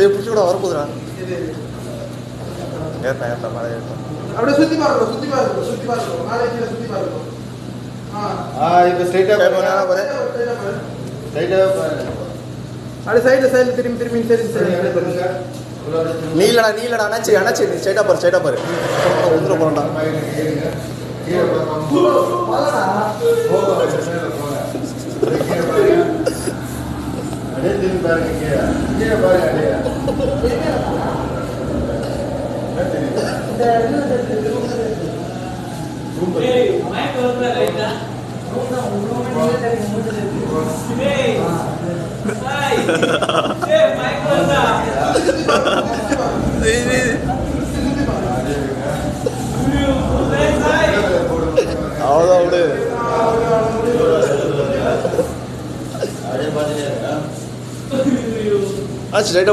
பிடிச்சி கூட வரப்போதுடா. ஏற்ற மழை ஏற்ற அப்படியே சுத்தி பாருங்க. நாளைக்கு சுத்தி பாருங்க. இப்போ ஸ்ட்ரைட்டாக பாரு. அப்படியே சைடு திரும்பி சரி. நீலடா அணைச்சி நீ ஸ்ட்ரைட்டாக பாரு. வந்துட போறேன்டா. அவ்வளோதான் விடு. ஸ்ட்ரைட்டாக